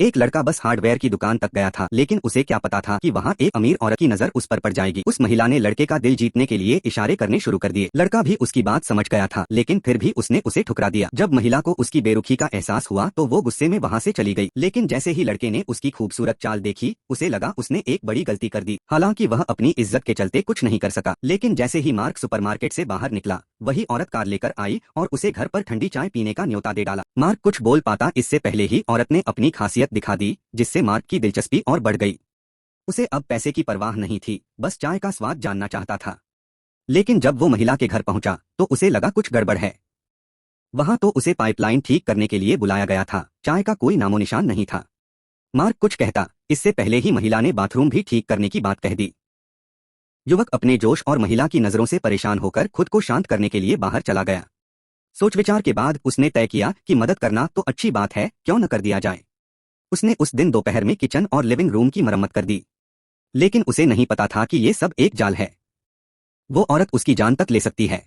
एक लड़का बस हार्डवेयर की दुकान तक गया था, लेकिन उसे क्या पता था कि वहाँ एक अमीर औरत की नजर उस पर पड़ जाएगी। उस महिला ने लड़के का दिल जीतने के लिए इशारे करने शुरू कर दिए। लड़का भी उसकी बात समझ गया था, लेकिन फिर भी उसने उसे ठुकरा दिया। जब महिला को उसकी बेरुखी का एहसास हुआ तो वो गुस्से में वहाँ से चली गई। लेकिन जैसे ही लड़के ने उसकी खूबसूरत चाल देखी, उसे लगा उसने एक बड़ी गलती कर दी। हालांकि वह अपनी इज्जत के चलते कुछ नहीं कर सका, लेकिन जैसे ही मार्क सुपरमार्केट से बाहर निकला, वही औरत कार लेकर आई और उसे घर पर ठंडी चाय पीने का न्योता दे डाला। मार्क कुछ बोल पाता इससे पहले ही औरत ने अपनी खासियत दिखा दी, जिससे मार्क की दिलचस्पी और बढ़ गई। उसे अब पैसे की परवाह नहीं थी, बस चाय का स्वाद जानना चाहता था। लेकिन जब वो महिला के घर पहुंचा तो उसे लगा कुछ गड़बड़ है। वहां तो उसे पाइपलाइन ठीक करने के लिए बुलाया गया था, चाय का कोई नामोनिशान नहीं था। मार्क कुछ कहता इससे पहले ही महिला ने बाथरूम भी ठीक करने की बात कह दी। युवक अपने जोश और महिला की नजरों से परेशान होकर खुद को शांत करने के लिए बाहर चला गया। सोच विचार के बाद उसने तय किया कि मदद करना तो अच्छी बात है, क्यों न कर दिया जाए। उसने उस दिन दोपहर में किचन और लिविंग रूम की मरम्मत कर दी, लेकिन उसे नहीं पता था कि ये सब एक जाल है। वो औरत उसकी जान तक ले सकती है।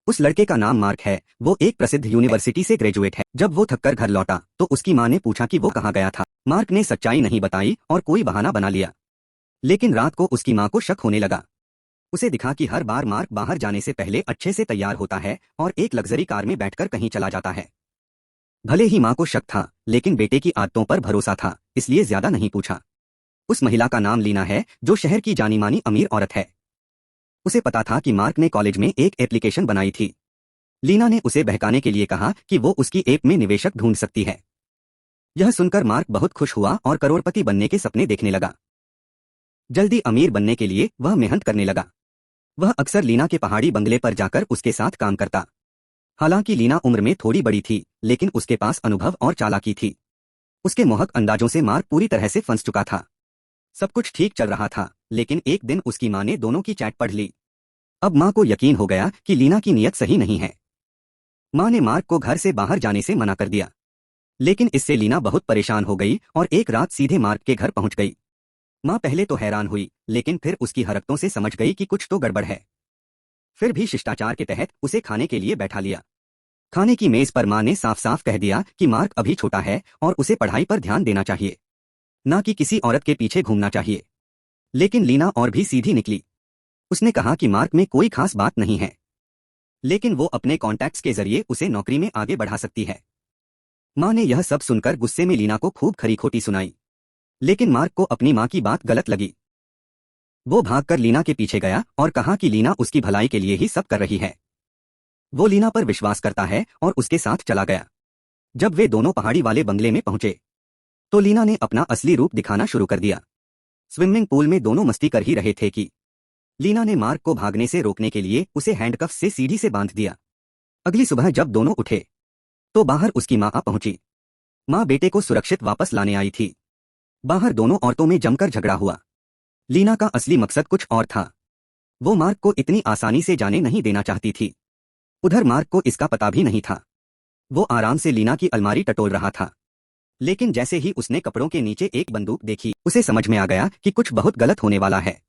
उस लड़के का नाम मार्क है, वो एक प्रसिद्ध यूनिवर्सिटी से ग्रेजुएट है। जब वो थककर घर लौटा तो उसकी माँ ने पूछा कि वो कहाँ गया था। मार्क ने सच्चाई नहीं बताई और कोई बहाना बना लिया। लेकिन रात को उसकी माँ को शक होने लगा। उसे दिखा कि हर बार मार्क बाहर जाने से पहले अच्छे से तैयार होता है और एक लग्जरी कार में बैठकर कहीं चला जाता है। भले ही माँ को शक था, लेकिन बेटे की आदतों पर भरोसा था, इसलिए ज्यादा नहीं पूछा। उस महिला का नाम लीना है, जो शहर की जानी मानी अमीर औरत है। उसे पता था कि मार्क ने कॉलेज में एक एप्लीकेशन बनाई थी। लीना ने उसे बहकाने के लिए कहा कि वो उसकी ऐप में निवेशक ढूंढ सकती है। यह सुनकर मार्क बहुत खुश हुआ और करोड़पति बनने के सपने देखने लगा। जल्दी अमीर बनने के लिए वह मेहनत करने लगा। वह अक्सर लीना के पहाड़ी बंगले पर जाकर उसके साथ काम करता। हालांकि लीना उम्र में थोड़ी बड़ी थी, लेकिन उसके पास अनुभव और चालाकी थी। उसके मोहक अंदाजों से मार्क पूरी तरह से फंस चुका था। सब कुछ ठीक चल रहा था, लेकिन एक दिन उसकी माँ ने दोनों की चैट पढ़ ली। अब माँ को यकीन हो गया कि लीना की नीयत सही नहीं है। माँ ने मार्क को घर से बाहर जाने से मना कर दिया, लेकिन इससे लीना बहुत परेशान हो गई और एक रात सीधे मार्क के घर पहुंच गई। माँ पहले तो हैरान हुई, लेकिन फिर उसकी हरकतों से समझ गई कि कुछ तो गड़बड़ है। फिर भी शिष्टाचार के तहत उसे खाने के लिए बैठा लिया। खाने की मेज पर माँ ने साफ साफ कह दिया कि मार्क अभी छोटा है और उसे पढ़ाई पर ध्यान देना चाहिए, ना कि किसी औरत के पीछे घूमना चाहिए। लेकिन लीना और भी सीधी निकली। उसने कहा कि मार्क में कोई खास बात नहीं है, लेकिन वो अपने कॉन्टैक्ट्स के जरिए उसे नौकरी में आगे बढ़ा सकती है। माँ ने यह सब सुनकर गुस्से में लीना को खूब खरी खोटी सुनाई, लेकिन मार्क को अपनी माँ की बात गलत लगी। वो भागकर लीना के पीछे गया और कहा कि लीना उसकी भलाई के लिए ही सब कर रही है। वो लीना पर विश्वास करता है और उसके साथ चला गया। जब वे दोनों पहाड़ी वाले बंगले में पहुंचे तो लीना ने अपना असली रूप दिखाना शुरू कर दिया। स्विमिंग पूल में दोनों मस्ती कर ही रहे थे कि लीना ने मार्क को भागने से रोकने के लिए उसे हैंडकफ से सीढ़ी से बांध दिया। अगली सुबह जब दोनों उठे तो बाहर उसकी माँ आ पहुंची। माँ बेटे को सुरक्षित वापस लाने आई थी। बाहर दोनों औरतों में जमकर झगड़ा हुआ। लीना का असली मकसद कुछ और था। वो मार्क को इतनी आसानी से जाने नहीं देना चाहती थी। उधर मार्क को इसका पता भी नहीं था। वो आराम से लीना की अलमारी टटोल रहा था, लेकिन जैसे ही उसने कपड़ों के नीचे एक बंदूक देखी, उसे समझ में आ गया कि कुछ बहुत गलत होने वाला है।